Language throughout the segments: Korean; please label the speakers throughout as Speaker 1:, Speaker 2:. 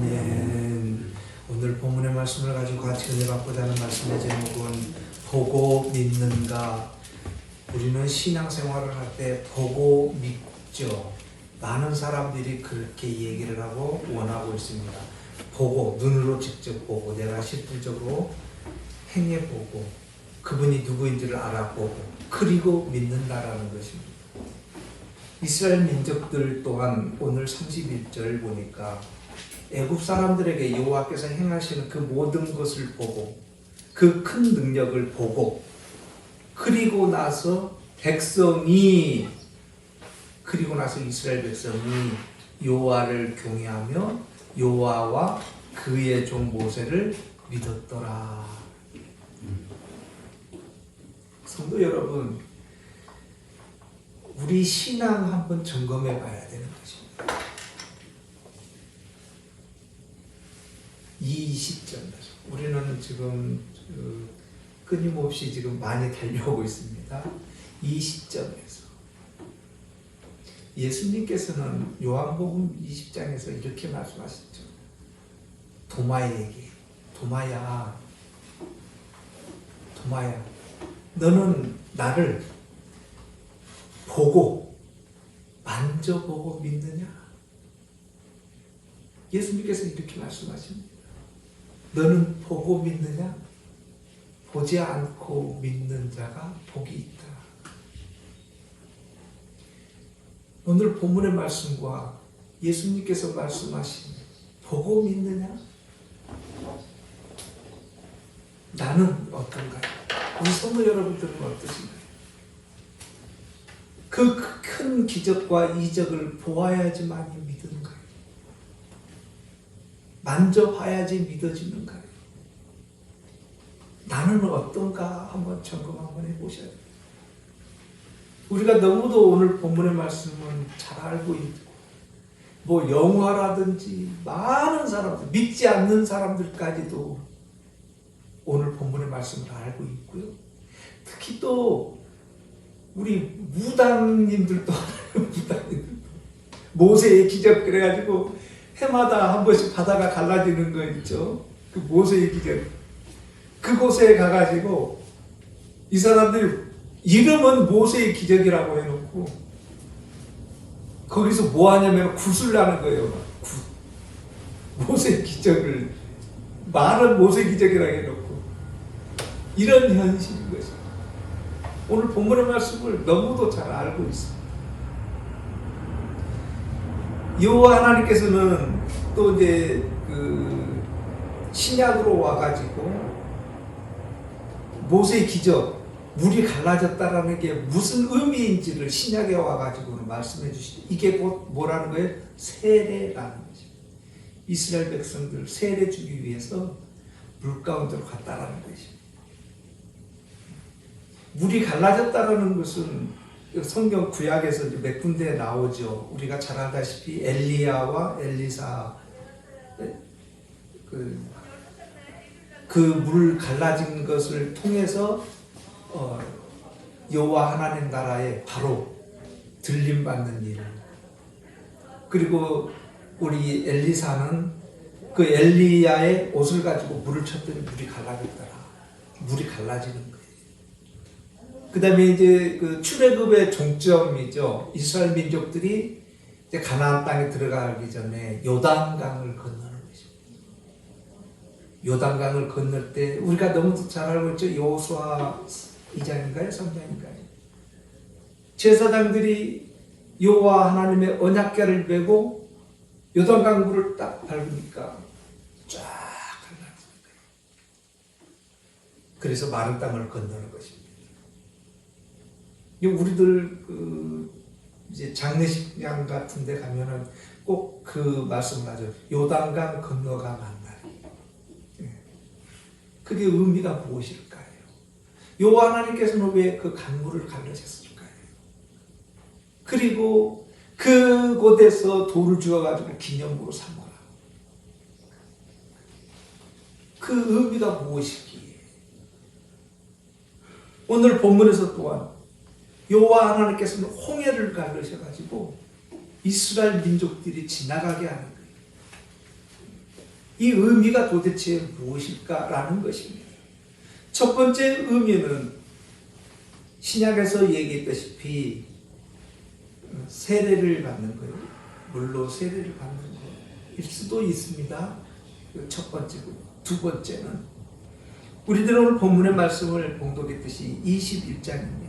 Speaker 1: 아멘. 오늘 본문의 말씀을 가지고 같이 은혜 받고자 하는 말씀의 제목은 보고 믿는가. 우리는 신앙생활을 할 때 보고 믿죠. 많은 사람들이 그렇게 얘기를 하고 원하고 있습니다. 보고, 눈으로 직접 보고, 내가 실질적으로 행해보고, 그분이 누구인지를 알아보고, 그리고 믿는다라는 것입니다. 이스라엘 민족들 또한 오늘 31절 보니까 애굽 사람들에게 여호와께서 행하시는 그 모든 것을 보고, 그 큰 능력을 보고, 그리고 나서 이스라엘 백성이 여호와를 경외하며 여호와와 그의 종 모세를 믿었더라. 성도 여러분, 우리 신앙 한번 점검해 봐야 되는 것입니다. 이 시점에서 우리는 지금 끊임없이 지금 많이 달려오고 있습니다. 이 시점에서 예수님께서는 요한복음 20장에서 이렇게 말씀하셨죠. 도마에게, 도마야, 너는 나를 보고 만져보고 믿느냐? 예수님께서 이렇게 말씀하십니다. 너는 보고 믿느냐? 보지 않고 믿는 자가 복이 있다. 오늘 본문의 말씀과 예수님께서 말씀하신 보고 믿느냐? 나는 어떤가요? 우리 성도 여러분들은 어떠신가요? 그 큰 기적과 이적을 보아야지만이 믿는가요? 만져봐야지 믿어지는가요? 나는 어떤가 한번 점검 한번 해보셔야 돼요. 우리가 너무도 오늘 본문의 말씀은 잘 알고 있고, 영화라든지 많은 사람들, 믿지 않는 사람들까지도 오늘 본문의 말씀을 알고 있고요. 특히 또 우리 무당님들도 모세의 기적 그래가지고 해마다 한 번씩 바다가 갈라지는 거 있죠. 그 모세의 기적. 그곳에 가가지고 이 사람들이 이름은 모세의 기적이라고 해놓고 거기서 뭐 하냐면 굿을 나는 거예요. 모세의 기적을 말은 모세 기적이라고 해놓고 이런 현실인 것입니다. 오늘 본문의 말씀을 너무도 잘 알고 있습니다. 여호와 하나님께서는 또 이제 신약으로 와가지고 모세의 기적, 물이 갈라졌다라는 게 무슨 의미인지를 신약에 와가지고는 말씀해 주시죠. 이게 곧 뭐라는 거예요? 세례라는 거죠. 이스라엘 백성들 세례 주기 위해서 물 가운데로 갔다라는 거죠. 물이 갈라졌다라는 것은 성경 구약에서 몇 군데 나오죠. 우리가 잘 알다시피 엘리야와 엘리사 그 물 갈라진 것을 통해서 여호와 하나님 나라에 바로 들림 받는 일. 그리고 우리 엘리사는 그 엘리야의 옷을 가지고 물을 쳤더니 물이 갈라졌더라. 물이 갈라지는 거예요. 그 다음에 이제 그 출애굽의 종점이죠. 이스라엘 민족들이 이제 가나안 땅에 들어가기 전에 요단강을 건너는 거죠. 요단강을 건널 때 우리가 너무 잘 알고 있죠. 여호수아 2장인가요? 3장인가요? 제사장들이 여호와 하나님의 언약궤를 메고 요단강 물을 딱 밟으니까 쫙 갈라지는 거예요. 그래서 마른 땅을 건너는 것입니다. 우리들 이제 장례식장 같은 데 가면은 꼭 그 말씀을 하죠. 요단강 건너가 만나리. 그게 의미가 무엇일까요? 여호와 하나님께서는 왜 그 강물을 갈라셨을까요? 그리고 그곳에서 돌을 주어가지고 기념으로 삼아라. 그 의미가 무엇이기에? 오늘 본문에서 또한 여호와 하나님께서는 홍해를 갈르셔가지고 이스라엘 민족들이 지나가게 하는 거예요. 이 의미가 도대체 무엇일까라는 것입니다. 첫 번째 의미는 신약에서 얘기했다시피 세례를 받는 거예요. 물로 세례를 받는 거일 수도 있습니다. 첫 번째고, 두 번째는 우리들은 오늘 본문의 말씀을 봉독했듯이 21장입니다.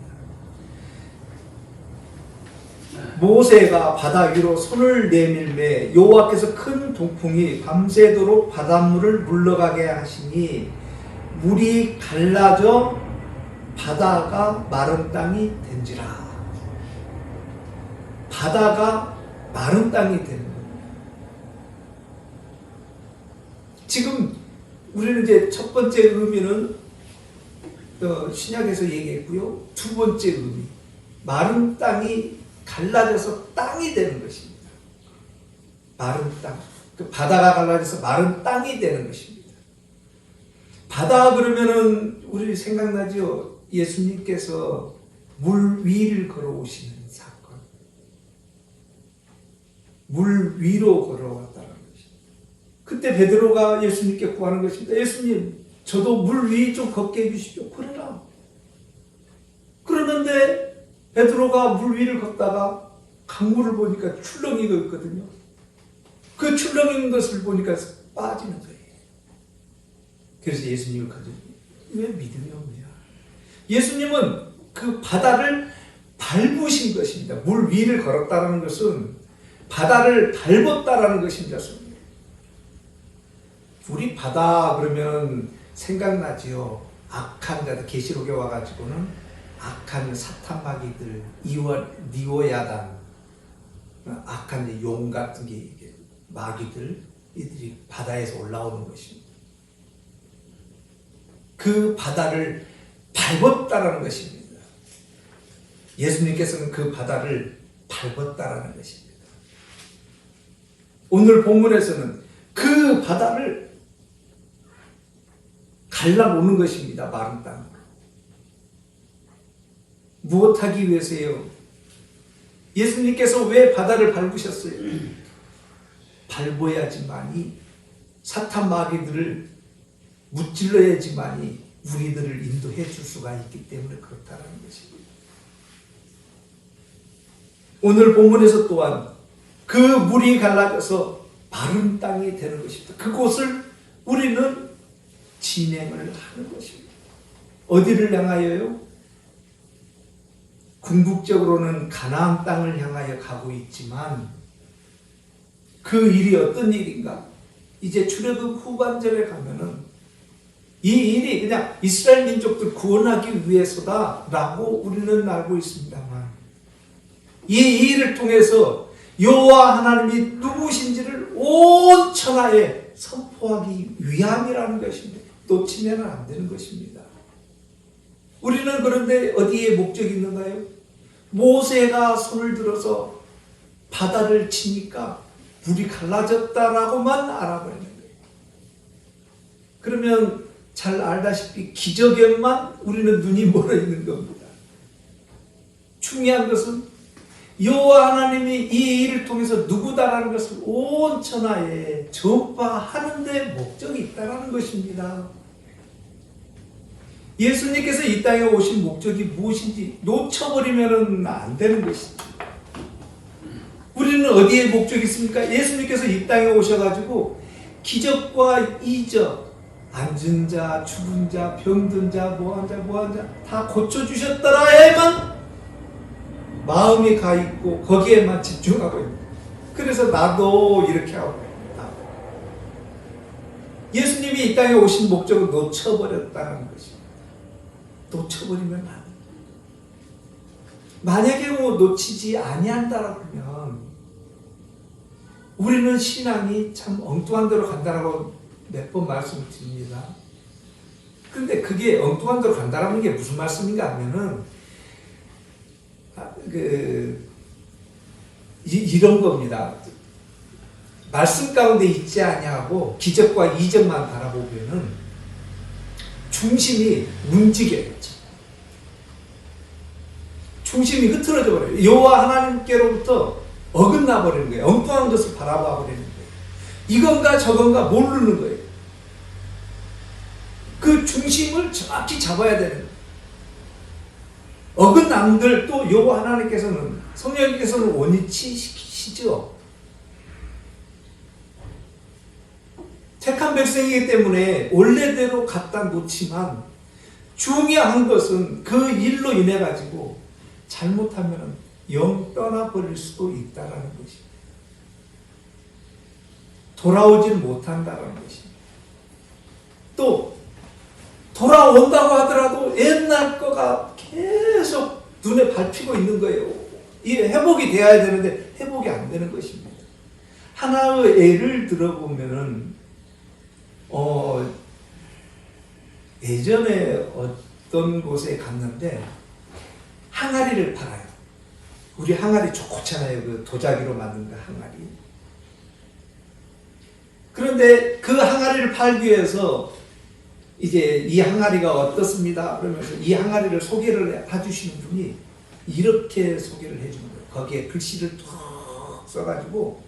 Speaker 1: 모세가 바다 위로 손을 내밀매 여호와께서 큰 동풍이 밤새도록 바닷물을 물러가게 하시니 물이 갈라져 바다가 마른 땅이 된지라. 바다가 마른 땅이 되는 거예요. 지금 우리는 이제 첫 번째 의미는 신약에서 얘기했고요. 두 번째 의미, 마른 땅이 갈라져서 땅이 되는 것입니다. 마른 땅. 그 바다가 갈라져서 마른 땅이 되는 것입니다. 바다 그러면은 우리 생각나죠? 예수님께서 물 위를 걸어오시는 사건. 물 위로 걸어왔다는 것입니다. 그때 베드로가 예수님께 구하는 것입니다. 예수님, 저도 물 위 좀 걷게 해주십시오. 그러나. 그러는데 베드로가 물 위를 걷다가 강물을 보니까 출렁이가 있거든요. 그 출렁이는 것을 보니까 빠지는 거예요. 그래서 예수님을 가지고 왜 믿음이 없냐? 예수님은 그 바다를 밟으신 것입니다. 물 위를 걸었다는 것은 바다를 밟았다라는 것입니다. 우리 바다 그러면 생각나지요. 악한 자들, 계시록에 와가지고는 악한 사탄마귀들, 니오야단, 악한 용 같은 게 마귀들, 이들이 바다에서 올라오는 것입니다. 그 바다를 밟았다라는 것입니다. 예수님께서는 그 바다를 밟았다라는 것입니다. 오늘 본문에서는 그 바다를 갈라놓는 것입니다. 마른 땅. 무엇하기 위해서요? 예수님께서 왜 바다를 밟으셨어요? 밟아야지만이 사탄 마귀들을 무찔러야지만이 우리들을 인도해 줄 수가 있기 때문에 그렇다는 것입니다. 오늘 본문에서 또한 그 물이 갈라져서 마른 땅이 되는 것입니다. 그곳을 우리는 진행을 하는 것입니다. 어디를 향하여요? 궁극적으로는 가나안 땅을 향하여 가고 있지만 그 일이 어떤 일인가? 이제 출애굽 후반절에 가면은 이 일이 그냥 이스라엘 민족들 구원하기 위해서다라고 우리는 알고 있습니다만 이 일을 통해서 여호와 하나님이 누구신지를 온 천하에 선포하기 위함이라는 것입니다. 놓치면 안 되는 것입니다. 우리는 그런데 어디에 목적이 있는가요? 모세가 손을 들어서 바다를 치니까 물이 갈라졌다라고만 알아버리는 거예요. 그러면 잘 알다시피 기적에만 우리는 눈이 멀어 있는 겁니다. 중요한 것은 여호와 하나님이 이 일을 통해서 누구다라는 것을 온 천하에 전파하는 데 목적이 있다는 것입니다. 예수님께서 이 땅에 오신 목적이 무엇인지 놓쳐버리면 안 되는 것입니다. 우리는 어디에 목적이 있습니까? 예수님께서 이 땅에 오셔가지고 기적과 이적, 앉은 자, 죽은 자, 병든 자, 뭐한 자 다 고쳐주셨더라야만 마음이 가 있고 거기에만 집중하고 있습니다. 그래서 나도 이렇게 하고 있다. 예수님이 이 땅에 오신 목적을 놓쳐버렸다는 것입니다. 놓쳐버리면 안 돼. 만약에 놓치지 아니한다라면 우리는 신앙이 참 엉뚱한 데로 간다라고 몇 번 말씀을 드립니다. 그런데 그게 엉뚱한 데로 간다라는 게 무슨 말씀인가 하면은 이런 겁니다. 말씀 가운데 있지 아니하고 기적과 이적만 바라보면은 중심이 움직여야죠. 중심이 흐트러져 버려요. 여호와 하나님께로부터 어긋나 버리는 거예요. 엉뚱한 것을 바라봐 버리는 거예요. 이건가 저건가 모르는 거예요. 그 중심을 정확히 잡아야 되는 거예요. 어긋남들 또 요거 하나님께서는 성령님께서는 원위치 시키시죠. 택한 백성이기 때문에 원래대로 갖다 놓지만 중요한 것은 그 일로 인해 가지고 잘못하면 영 떠나버릴 수도 있다라는 것입니다. 돌아오질 못한다라는 것입니다. 또 돌아온다고 하더라도 옛날 거가 계속 눈에 밟히고 있는 거예요. 이게 회복이 되어야 되는데 회복이 안 되는 것입니다. 하나의 예를 들어보면은 예전에 어떤 곳에 갔는데 항아리를 팔아요. 우리 항아리 좋잖아요. 그 도자기로 만든 그 항아리. 그런데 그 항아리를 팔기 위해서 이제 이 항아리가 어떻습니다. 그러면서 이 항아리를 소개를 해주시는 분이 이렇게 소개를 해주는 거예요. 거기에 글씨를 툭 써가지고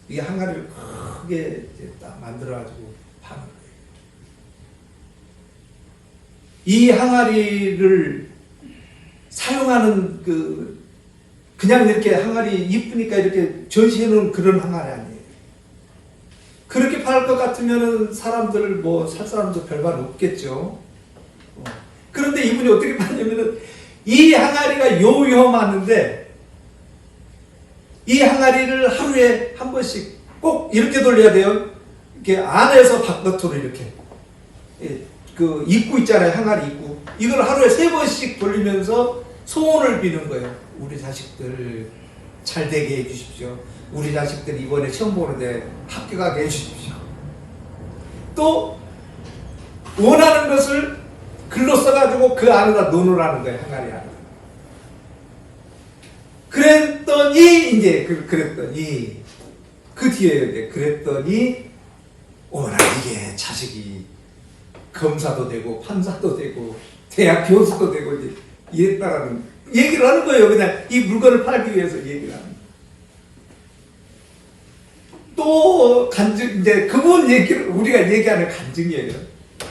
Speaker 1: 이 항아리를 크게 딱 만들어가지고 파는 거예요. 이 항아리를 사용하는 그냥 이렇게 항아리 이쁘니까 이렇게 전시해놓은 그런 항아리 아니에요. 그렇게 팔 것 같으면은 사람들 살 사람도 별반 없겠죠. 그런데 이분이 어떻게 파냐면은 이 항아리가 요요하는데 이 항아리를 하루에 한 번씩 꼭 이렇게 돌려야 돼요. 이렇게 안에서 바깥으로 이렇게 그 입구 있잖아요. 항아리 입구. 이걸 하루에 3번씩 돌리면서 소원을 비는 거예요. 우리 자식들 잘 되게 해주십시오. 우리 자식들 이번에 시험 보는데 합격하게 해주십시오. 또 원하는 것을 글로 써가지고 그 안에다 넣어놓으라는 거예요. 항아리 안에. 그랬더니 그 뒤에 그랬더니 어머나 이게 자식이 검사도 되고 판사도 되고 대학 교수도 되고 이제 이랬다라는 얘기를 하는 거예요. 그냥 이 물건을 팔기 위해서 얘기를 하는 거예요. 또 이제 그분 얘기를 우리가 얘기하는 간증이에요.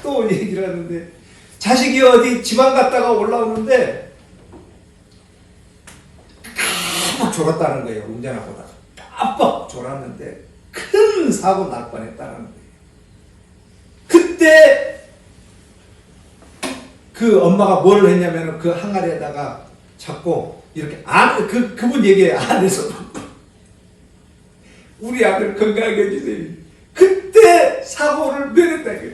Speaker 1: 또 얘기를 하는데 자식이 어디 지방 갔다가 올라오는데 깜빡 졸았다는 거예요. 운전하고다가 깜빡 졸았는데 큰 사고 날 뻔했다는 거예요. 그때 그 엄마가 뭘 했냐면 그 항아리에다가 자꾸 이렇게 그분 얘기에 안에서 우리 아들 건강하게 해주세요. 그때 사고를 면했다고요.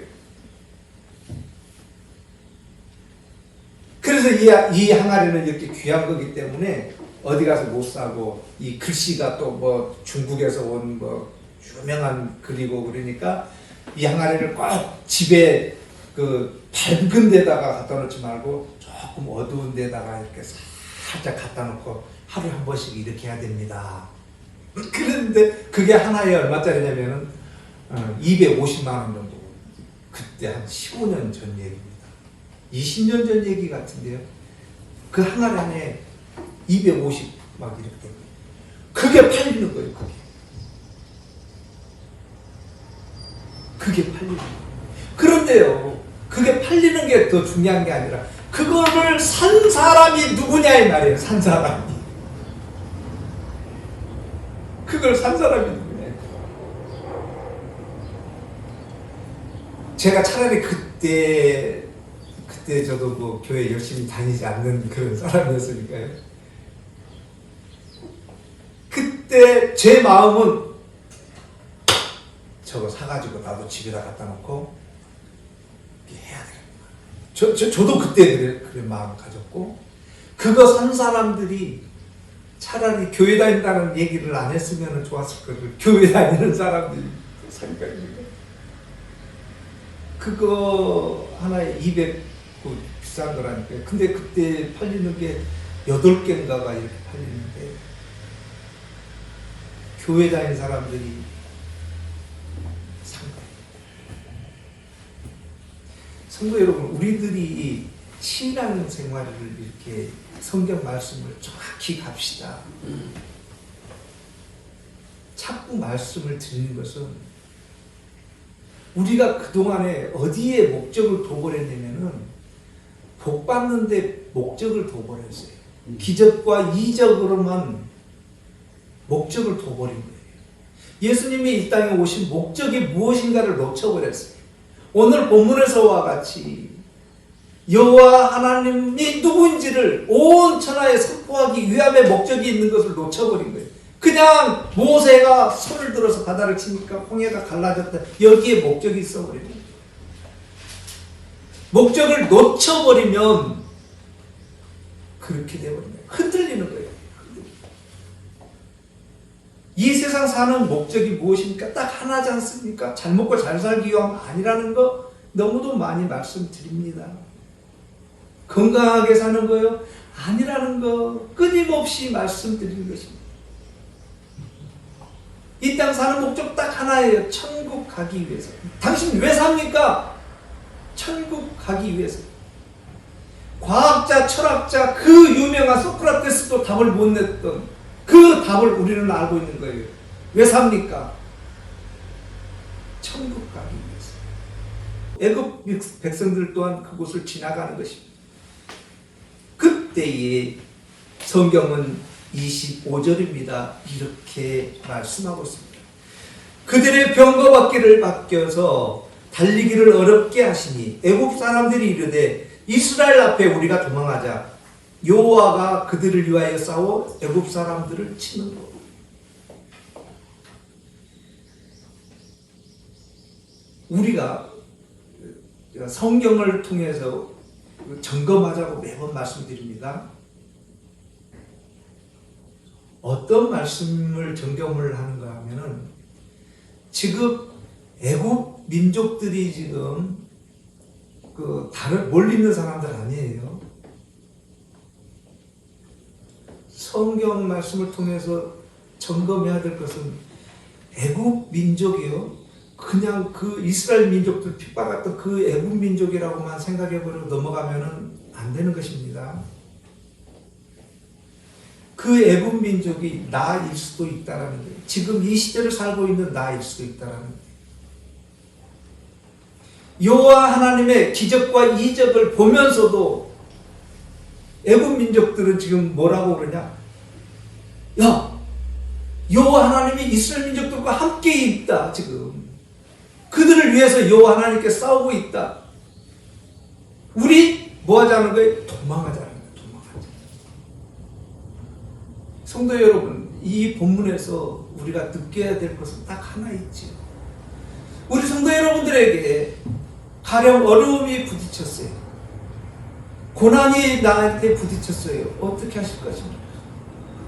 Speaker 1: 그래서 이 항아리는 이렇게 귀한 거기 때문에 어디 가서 못 사고 이 글씨가 또 중국에서 온 유명한 글이고 그러니까 이 항아리를 꼭 집에 밝은 데다가 갖다 놓지 말고 조금 어두운 데다가 이렇게 살짝 갖다 놓고 하루에 한 번씩 이렇게 해야 됩니다. 그런데 그게 하나에 얼마짜리냐면은 250만 원 정도. 그때 한 15년 전 얘기입니다. 20년 전 얘기 같은데요. 그 항아리 안에 250 막 이렇게 된 거예요. 그게 팔리는 거예요. 그게 팔리는 거예요. 그런데요. 그게 팔리는 게 더 중요한 게 아니라 그거를 산 사람이 누구냐 이 말이에요. 산 사람이. 그걸 산 사람이 누구냐. 제가 차라리 그때 저도 교회 열심히 다니지 않는 그런 사람이었으니까요. 그때 제 마음은 저거 사가지고 나도 집에다 갖다 놓고 해야 되겠구나. 저도 그때 그런 마음 가졌고, 그거 산 사람들이 차라리 교회 다닌다는 얘기를 안 했으면 좋았을 거를 교회 다니는 사람들이 상관입니다. 그거 하나에 200 비싼 거라니까요. 근데 그때 팔리는 게 8개인가가 이렇게 팔리는데 교회 다니는 사람들이 성도 여러분, 우리들이 신앙 생활을 이렇게 성경 말씀을 정확히 갑시다. 자꾸 말씀을 드리는 것은 우리가 그동안에 어디에 목적을 둬버렸냐면은 복 받는데 목적을 둬버렸어요. 기적과 이적으로만 목적을 둬버린 거예요. 예수님이 이 땅에 오신 목적이 무엇인가를 놓쳐버렸어요. 오늘 본문에서와 같이 여호와 하나님이 누구인지를 온 천하에 선포하기 위함의 목적이 있는 것을 놓쳐버린 거예요. 그냥 모세가 손을 들어서 바다를 치니까 홍해가 갈라졌다. 여기에 목적이 있어버리는 거예요. 목적을 놓쳐버리면 그렇게 되어버린 거예요. 흔들리는 거예요. 이 세상 사는 목적이 무엇입니까? 딱 하나지 않습니까? 잘 먹고 잘 살기 위함 아니라는 거 너무도 많이 말씀드립니다. 건강하게 사는 거요? 아니라는 거 끊임없이 말씀드리는 것입니다. 이 땅 사는 목적 딱 하나예요. 천국 가기 위해서. 당신 왜 삽니까? 천국 가기 위해서. 과학자, 철학자, 그 유명한 소크라테스도 답을 못 냈던 그 답을 우리는 알고 있는 거예요. 왜 삽니까? 천국 가기 위해서. 애굽 백성들 또한 그곳을 지나가는 것입니다. 그때에 성경은 25절입니다. 이렇게 말씀하고 있습니다. 그들의 병과 받기를 바뀌어서 달리기를 어렵게 하시니 애굽 사람들이 이르되 이스라엘 앞에 우리가 도망하자. 여호와가 그들을 위하여 싸워 애굽 사람들을 치는 것. 우리가 성경을 통해서 점검하자고 매번 말씀드립니다. 어떤 말씀을 점검을 하는가 하면은 지금 애굽 민족들이 지금 다른 멀리 있는 사람들 아니에요. 성경 말씀을 통해서 점검해야 될 것은 애굽 민족이요. 그냥 그 이스라엘 민족들 핍박했던 그 애굽 민족이라고만 생각해버리고 넘어가면은 안 되는 것입니다. 그 애굽 민족이 나일 수도 있다라는 거예요. 지금 이 시대를 살고 있는 나일 수도 있다라는 거예요. 여호와 하나님의 기적과 이적을 보면서도 애굽 민족들은 지금 뭐라고 그러냐? 야, 여호와 하나님이 이스라엘 민족들과 함께 있다. 지금 그들을 위해서 여호와 하나님께 싸우고 있다. 우리 뭐 하자는 거예요? 도망하자는 거예요. 도망하자. 성도 여러분, 이 본문에서 우리가 느껴야 될 것은 딱 하나 있죠. 우리 성도 여러분들에게 가령 어려움이 부딪혔어요. 고난이 나한테 부딪혔어요. 어떻게 하실 것입니까?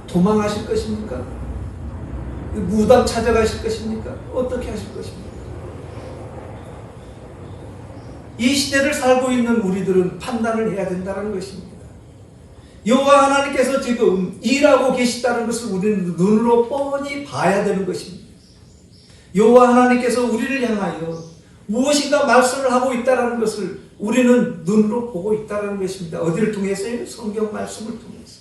Speaker 1: 도망하실 것입니까? 무당 찾아가실 것입니까? 어떻게 하실 것입니까? 이 시대를 살고 있는 우리들은 판단을 해야 된다는 것입니다. 여호와 하나님께서 지금 일하고 계시다는 것을 우리는 눈으로 뻔히 봐야 되는 것입니다. 여호와 하나님께서 우리를 향하여 무엇인가 말씀을 하고 있다는 것을 우리는 눈으로 보고 있다는 것입니다. 어디를 통해서요? 성경 말씀을 통해서.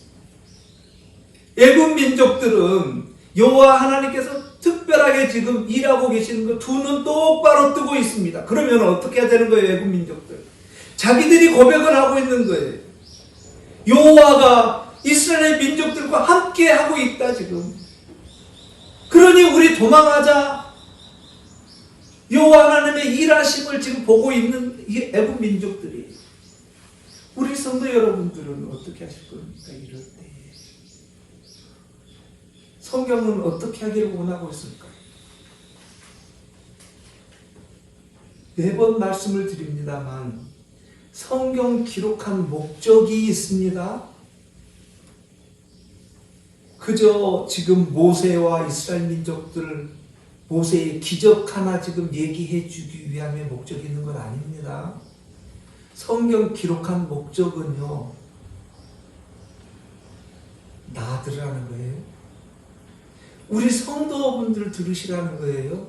Speaker 1: 애굽 민족들은 여호와 하나님께서 특별하게 지금 일하고 계시는 거 두 눈 똑바로 뜨고 있습니다. 그러면 어떻게 해야 되는 거예요? 애굽 민족들. 자기들이 고백을 하고 있는 거예요. 여호와가 이스라엘 민족들과 함께 하고 있다 지금. 그러니 우리 도망하자. 여호와 하나님의 일하심을 지금 보고 있는 이 애굽 민족들이, 우리 성도 여러분들은 어떻게 하실 겁니까? 이럴 때 성경은 어떻게 하기를 원하고 있을까? 매번 말씀을 드립니다만 성경 기록한 목적이 있습니다. 그저 지금 모세와 이스라엘 민족들 모세의 기적 하나 지금 얘기해 주기 위함의 목적이 있는 건 아닙니다. 성경 기록한 목적은요, 나들으라는 거예요. 우리 성도분들 들으시라는 거예요.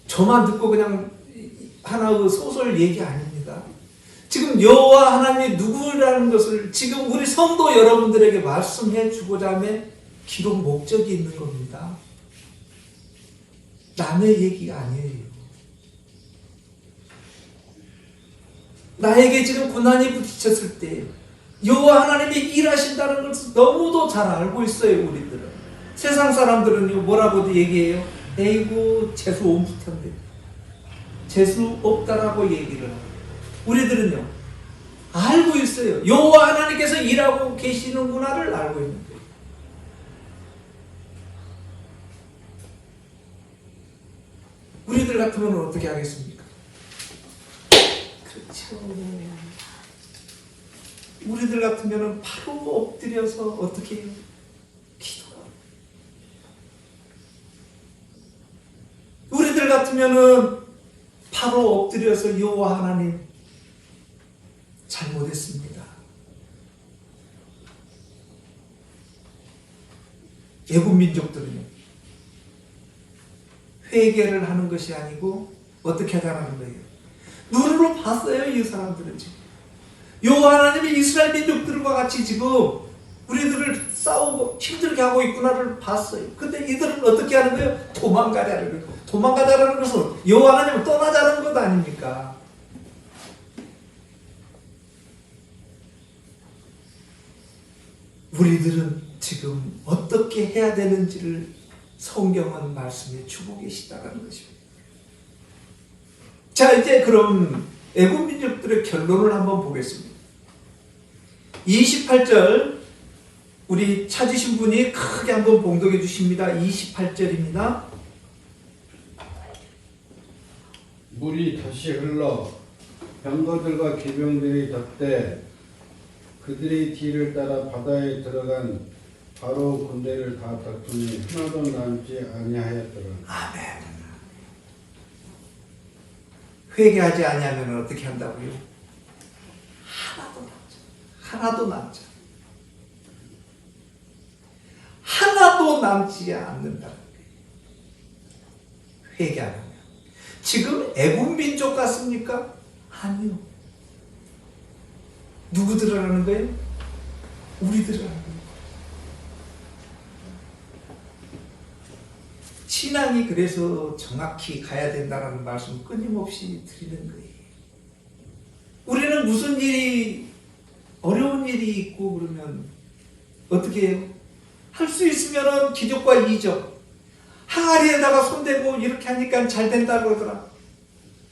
Speaker 1: 저만 듣고 그냥 하나의 소설 얘기 아닙니다. 지금 여호와 하나님이 누구라는 것을 지금 우리 성도 여러분들에게 말씀해 주고자 함에 기록 목적이 있는 겁니다. 남의 얘기가 아니에요. 나에게 지금 고난이 부딪혔을 때 여호와 하나님이 일하신다는 것을 너무도 잘 알고 있어요. 우리들은. 세상 사람들은요 뭐라고도 얘기해요. 에이구 재수 옴붙었는데 재수 없다라고 얘기를 하고, 우리들은요 알고 있어요. 여호와 하나님께서 일하고 계시는구나를 알고 있는 거예요. 우리들 같으면 어떻게 하겠습니까? 그렇죠. 우리들 같으면 바로 엎드려서 어떻게 해요? 기도합니다. 우리들 같으면 바로 엎드려서 여호와 하나님 잘못했습니다. 애국 민족들은요 회개를 하는 것이 아니고 어떻게 하자는 거예요? 눈으로 봤어요. 이 사람들은 지금 여호와 하나님이 이스라엘 민족들과 같이 지금 우리들을 싸우고 힘들게 하고 있구나를 봤어요. 근데 이들은 어떻게 하는 거예요? 도망가자는 거예요. 도망가자는 것은 여호와 하나님을 떠나자는 것 아닙니까? 우리들은 지금 어떻게 해야 되는지를 성경은 말씀해 주고 계시다는 것입니다. 자, 이제 그럼 애국 민족들의 결론을 한번 보겠습니다. 28절 우리 찾으신 분이 크게 한번 봉독해 주십니다. 28절입니다.
Speaker 2: 물이 다시 흘러 병거들과 기병들이 덧대 그들의 뒤를 따라 바다에 들어간 바로 군대를 다 다투니 하나도 남지 아니하였더라.
Speaker 1: 아멘. 회개하지 아니하면 어떻게 한다고요? 하나도 남지 하나도 남지 않는다는 거예요. 회개 안 하면. 지금 애국 민족 같습니까? 아니요. 누구들을 하는 거예요? 우리들을 하는 거예요. 신앙이 그래서 정확히 가야 된다는 말씀 끊임없이 드리는 거예요. 우리는 무슨 일이 어려운 일이 있고 그러면 어떻게 해요? 할 수 있으면 기적과 이적 항아리에다가 손대고 이렇게 하니까 잘 된다고 그러더라.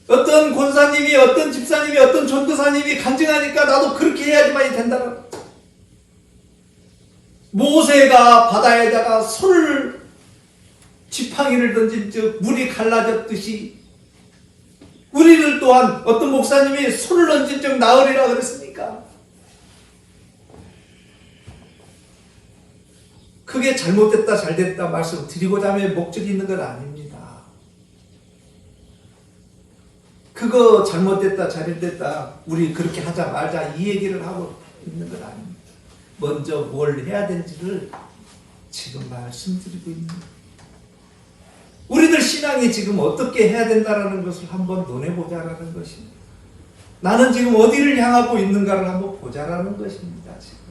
Speaker 1: 어떤 권사님이 어떤 집사님이 어떤 전도사님이 간증하니까 나도 그렇게 해야지만이 된다고. 모세가 바다에다가 손을 지팡이를 던진 즉 물이 갈라졌듯이 우리를 또한 어떤 목사님이 손을 던진 즉 나으리라 그랬습니까? 그게 잘못됐다 잘됐다 말씀 드리고자 하면 목적이 있는 건 아닙니다. 그거 잘못됐다 잘못됐다 우리 그렇게 하자 말자 이 얘기를 하고 있는 건 아닙니다. 먼저 뭘 해야 되는지를 지금 말씀드리고 있는 거예요. 우리들 신앙이 지금 어떻게 해야 된다는 것을 한번 논해보자라는 것입니다. 나는 지금 어디를 향하고 있는가를 한번 보자라는 것입니다. 지금.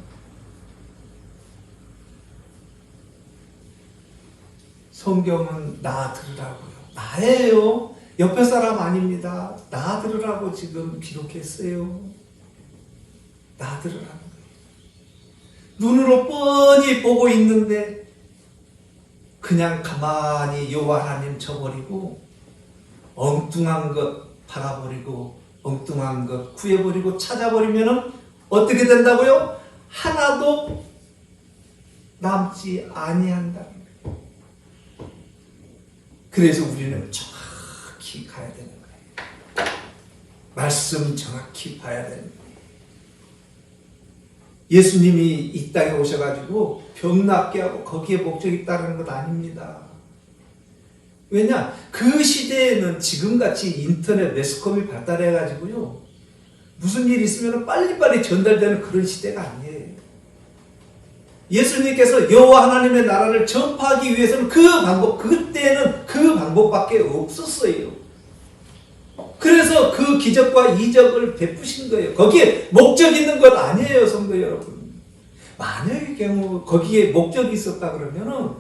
Speaker 1: 성경은 나 들으라고요. 나예요. 옆에 사람 아닙니다. 나 들으라고 지금 기록했어요. 나 들으라는 거예요. 눈으로 뻔히 보고 있는데 그냥 가만히 여호와 하나님 쳐버리고 엉뚱한 것 바라버리고 엉뚱한 것 구해버리고 찾아버리면 어떻게 된다고요? 하나도 남지 아니한다는 거예요. 그래서 우리는 정확히 가야 되는 거예요. 말씀 정확히 봐야 되는 거예요. 예수님이 이 땅에 오셔가지고 병 낫게 하고 거기에 목적이 있다는 것 아닙니다. 왜냐? 그 시대에는 지금같이 인터넷 매스컴이 발달해가지고요 무슨 일이 있으면 빨리빨리 전달되는 그런 시대가 아니에요. 예수님께서 여호와 하나님의 나라를 전파하기 위해서는 그 방법, 그때는 그 방법밖에 없었어요. 그래서 그 기적과 이적을 베푸신 거예요. 거기에 목적 있는 것 아니에요, 성도 여러분. 만약의 경우 거기에 목적이 있었다 그러면은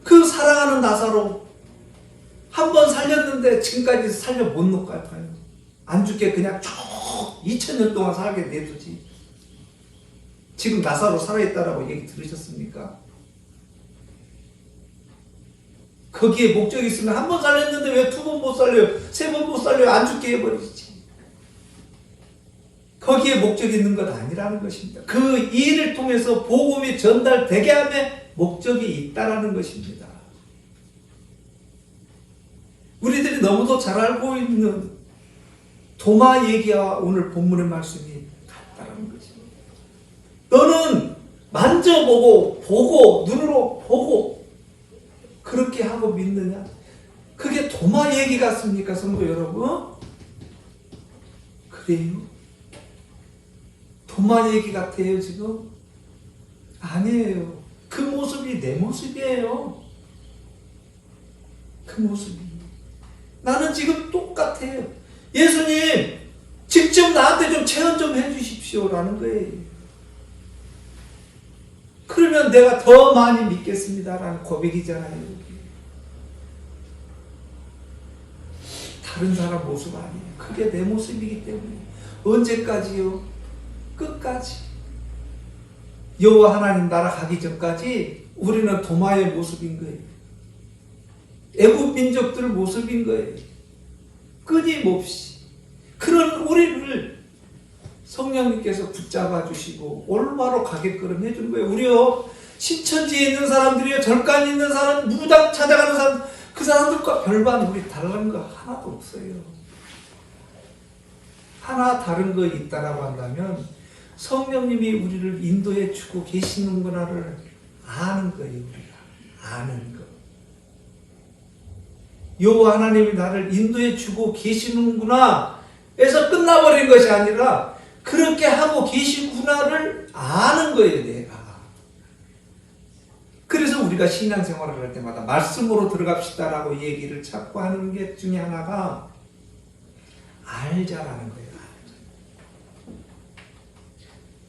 Speaker 1: 그 사랑하는 나사로 한 번 살렸는데 지금까지 살려 못 놓을까요? 안 죽게 그냥 쭉 2000년 동안 살게 내두지. 지금 나사로 살아있다라고 얘기 들으셨습니까? 거기에 목적이 있으면 한 번 살렸는데 왜 2번 못 살려요? 3번 못 살려요? 안 죽게 해버리지. 거기에 목적이 있는 것 아니라는 것입니다. 그 일을 통해서 복음이 전달되게 함에 목적이 있다라는 것입니다. 우리들이 너무도 잘 알고 있는 도마 얘기와 오늘 본문의 말씀이 같다라는 것입니다. 너는 만져보고 보고 눈으로 보고 그렇게 하고 믿느냐? 그게 도마 얘기 같습니까, 성도 여러분? 그래요? 도마 얘기 같아요, 지금? 아니에요. 그 모습이 내 모습이에요. 그 모습이. 나는 지금 똑같아요. 예수님, 직접 나한테 좀 체험 좀 해주십시오라는 거예요. 그러면 내가 더 많이 믿겠습니다라는 고백이잖아요. 다른 사람 모습 아니에요. 그게 내 모습이기 때문에. 언제까지요? 끝까지. 여호와 하나님 나라 가기 전까지 우리는 도마의 모습인 거예요. 애국 민족들 모습인 거예요. 끊임없이. 그런 우리를 성령님께서 붙잡아 주시고 올바로 가게끔 해주는 거예요. 우리요, 신천지에 있는 사람들이요, 절간 있는 사람, 무당 찾아가는 사람, 그 사람들과 별반 우리 다른 거 하나도 없어요. 하나 다른 거 있다라고 한다면 성령님이 우리를 인도해 주고 계시는구나를 아는 거예요. 우리가 아는 거. 여호와 하나님이 나를 인도해 주고 계시는구나 에서 끝나버린 것이 아니라 그렇게 하고 계시구나를 아는 거예요, 내가. 그래서 우리가 신앙생활을 할 때마다 말씀으로 들어갑시다라고 얘기를 자꾸 하는 게 중에 하나가 알자라는 거예요.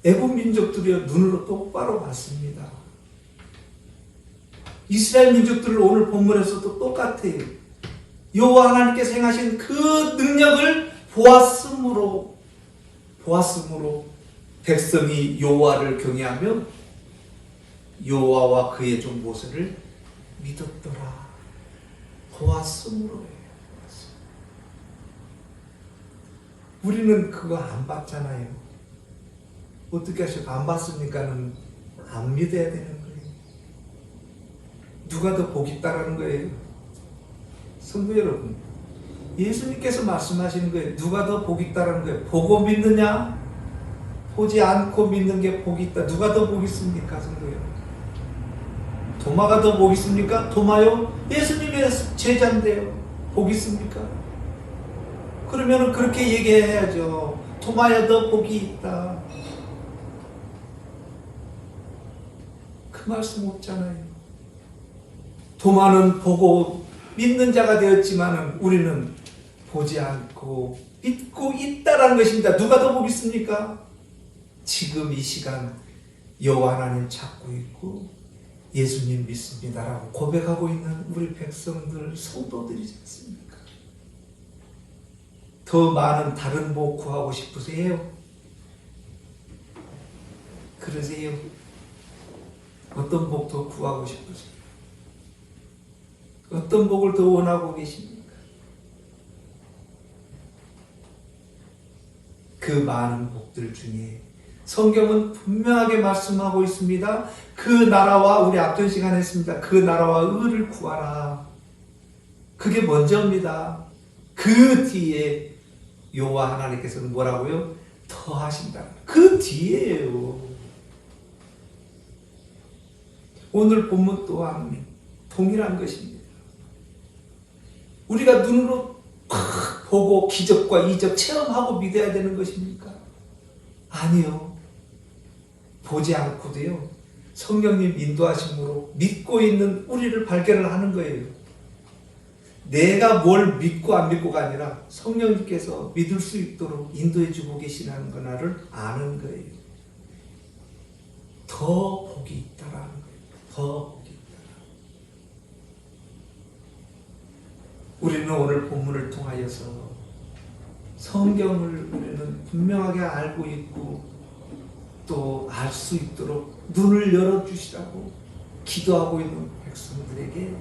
Speaker 1: 애국 민족들이요, 눈으로 똑바로 봤습니다. 이스라엘 민족들을 오늘 본문에서도 똑같아요. 여호와 하나님께서 행하신 그 능력을 보았으므로 백성이 여호와를 경외하며 여호와와 그의 종 모세를 믿었더라. 보았으므로. 우리는 그거 안 봤잖아요. 어떻게 하셔? 안 봤으니까는 안 믿어야 되는 거예요. 누가 더 복 있다라는 거예요? 성도 여러분, 예수님께서 말씀하시는 거예요. 누가 더 복 있다라는 거예요? 보고 믿느냐? 보지 않고 믿는 게 복이 있다. 누가 더 복 있습니까, 성도 여러분? 도마가 더 복 있습니까? 도마요? 예수님의 제자인데요. 복 있습니까? 그러면 그렇게 얘기해야죠. 도마야 더 복이 있다. 그 말씀 없잖아요. 도마는 보고 믿는 자가 되었지만 우리는 보지 않고 믿고 있다라는 것입니다. 누가 더 복 있습니까? 지금 이 시간 여호와 하나님 찾고 있고 예수님 믿습니다라고 고백하고 있는 우리 백성들, 성도들이지 않습니까? 더 많은 다른 복 구하고 싶으세요? 그러세요? 어떤 복 더 구하고 싶으세요? 어떤 복을 더 원하고 계십니까? 그 많은 복들 중에 성경은 분명하게 말씀하고 있습니다. 그 나라와, 우리 앞전 시간에 했습니다. 그 나라와 의를 구하라. 그게 먼저입니다. 그 뒤에 여호와 하나님께서는 뭐라고요? 더 하신다. 그 뒤에요. 오늘 본문 또한 동일한 것입니다. 우리가 눈으로 팍 보고 기적과 이적 체험하고 믿어야 되는 것입니까? 아니요. 보지 않고도요, 성령님 인도하심으로 믿고 있는 우리를 발견을 하는 거예요. 내가 뭘 믿고 안 믿고가 아니라 성령님께서 믿을 수 있도록 인도해 주고 계시는 거나를 아는 거예요. 더 복이 있다라는 거예요. 더 복이 있다. 우리는 오늘 본문을 통하여서 성경을 우리는 분명하게 알고 있고 또 알 수 있도록 눈을 열어주시라고 기도하고 있는 백성들에게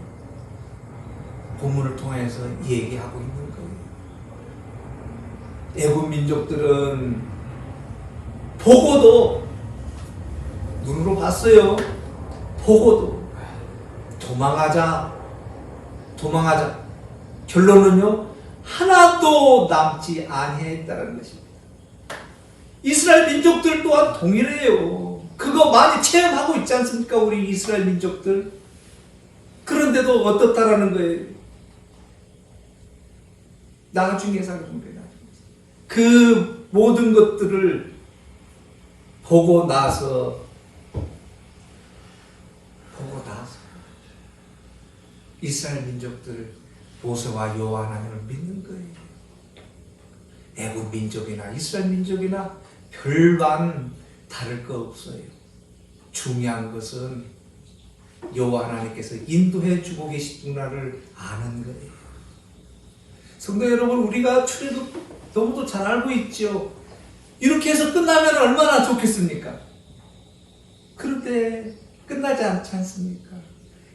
Speaker 1: 본문을 통해서 얘기하고 있는 거예요. 애굽 민족들은 보고도 눈으로 봤어요. 보고도 도망하자. 결론은요, 하나도 남지 아니했다는 것입니다. 이스라엘 민족들 또한 동일해요. 그거 많이 체험하고 있지 않습니까? 우리 이스라엘 민족들. 그런데도 어떻다라는 거예요? 나중에 사는 거예요. 그 모든 것들을 보고 나서 이스라엘 민족들 모세와 여호와 하나님을 믿는 거예요. 애굽 민족이나 이스라엘 민족이나 별반 다를 거 없어요. 중요한 것은 여호와 하나님께서 인도해 주고 계시구나를 아는 거예요. 성도 여러분, 우리가 출애굽 너무도 잘 알고 있죠. 이렇게 해서 끝나면 얼마나 좋겠습니까? 그런데 끝나지 않지 않습니까?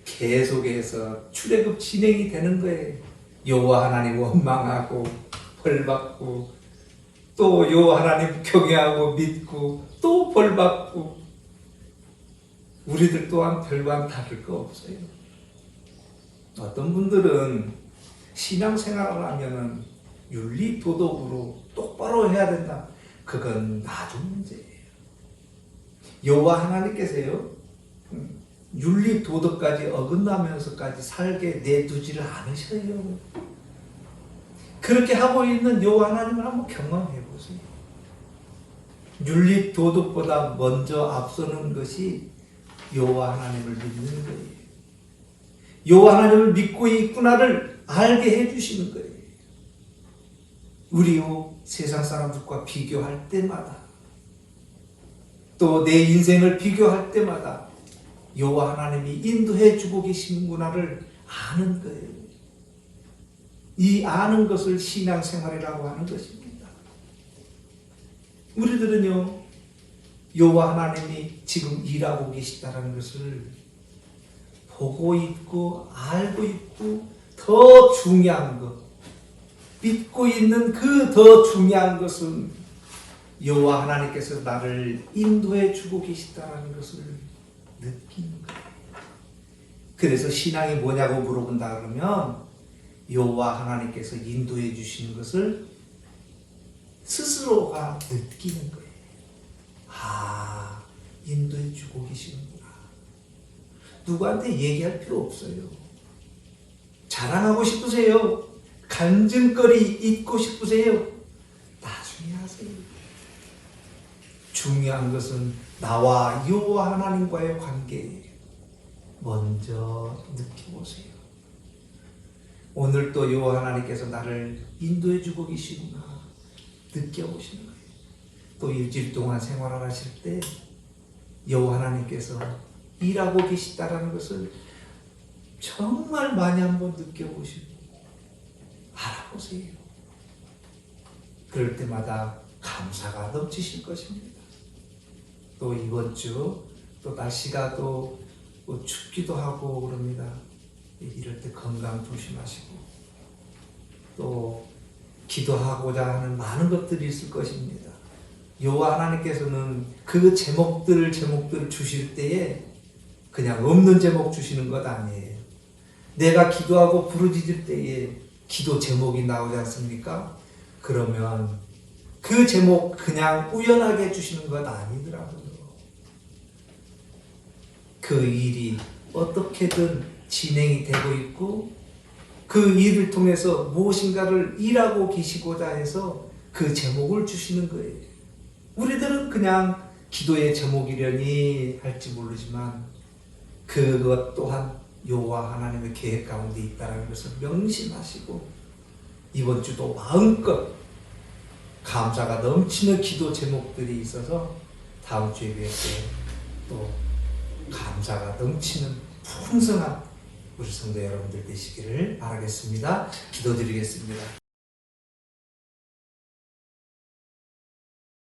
Speaker 1: 계속해서 출애굽 진행이 되는 거예요. 여호와 하나님 원망하고 벌받고 또 여호와 하나님 경외하고 믿고 또 벌받고. 우리들 또한 별반 다를 거 없어요. 어떤 분들은 신앙생활을 하면은 윤리 도덕으로 똑바로 해야 된다. 그건 나중 문제예요. 여호와 하나님께서요, 윤리 도덕까지 어긋나면서까지 살게 내두지를 않으셔요. 그렇게 하고 있는 여호와 하나님을 한번 경험해 보세요. 윤리 도덕보다 먼저 앞서는 것이 여호와 하나님을 믿는 거예요. 여호와 하나님을 믿고 있구나를 알게 해주시는 거예요. 우리요, 세상 사람들과 비교할 때마다 또 내 인생을 비교할 때마다 여호와 하나님이 인도해 주고 계시는구나를 아는 거예요. 이 아는 것을 신앙생활이라고 하는 것입니다. 우리들은요, 여호와 하나님이 지금 일하고 계시다는 것을 보고 있고 알고 있고, 더 중요한 것, 믿고 있는 그 더 중요한 것은 여호와 하나님께서 나를 인도해 주고 계시다는 것을 느끼는 거예요. 그래서 신앙이 뭐냐고 물어본다 그러면 여호와 하나님께서 인도해 주시는 것을 스스로가 느끼는 거예요. 아, 인도해 주고 계시는구나. 누구한테 얘기할 필요 없어요. 자랑하고 싶으세요? 간증거리 있고 싶으세요? 나중에 하세요. 중요한 것은 나와 여호와 하나님과의 관계 먼저 느껴보세요. 오늘 또 여호와 하나님께서 나를 인도해 주고 계시구나 느껴보시는 거예요. 또 일주일 동안 생활을 하실 때 여호와 하나님께서 일하고 계시다라는 것을 정말 많이 한번 느껴보시고 알아보세요. 그럴 때마다 감사가 넘치실 것입니다. 또 이번 주 또 날씨가 또 춥기도 하고 그럽니다. 이럴 때 건강 조심하시고 또 기도하고자 하는 많은 것들이 있을 것입니다. 여호와 하나님께서는 그 제목들을 주실 때에 그냥 없는 제목 주시는 것 아니에요. 내가 기도하고 부르짖을 때에 기도 제목이 나오지 않습니까? 그러면 그 제목 그냥 우연하게 주시는 것 아니더라고요. 그 일이 어떻게든 진행이 되고 있고 그 일을 통해서 무엇인가를 일하고 계시고자 해서 그 제목을 주시는 거예요. 우리들은 그냥 기도의 제목이려니 할지 모르지만 그것 또한 여호와 하나님의 계획 가운데 있다는 것을 명심하시고 이번 주도 마음껏 감사가 넘치는 기도 제목들이 있어서 다음 주에 뵐 때 또 감사가 넘치는 풍성한 우리 성도 여러분들 되시기를 바라겠습니다. 기도드리겠습니다.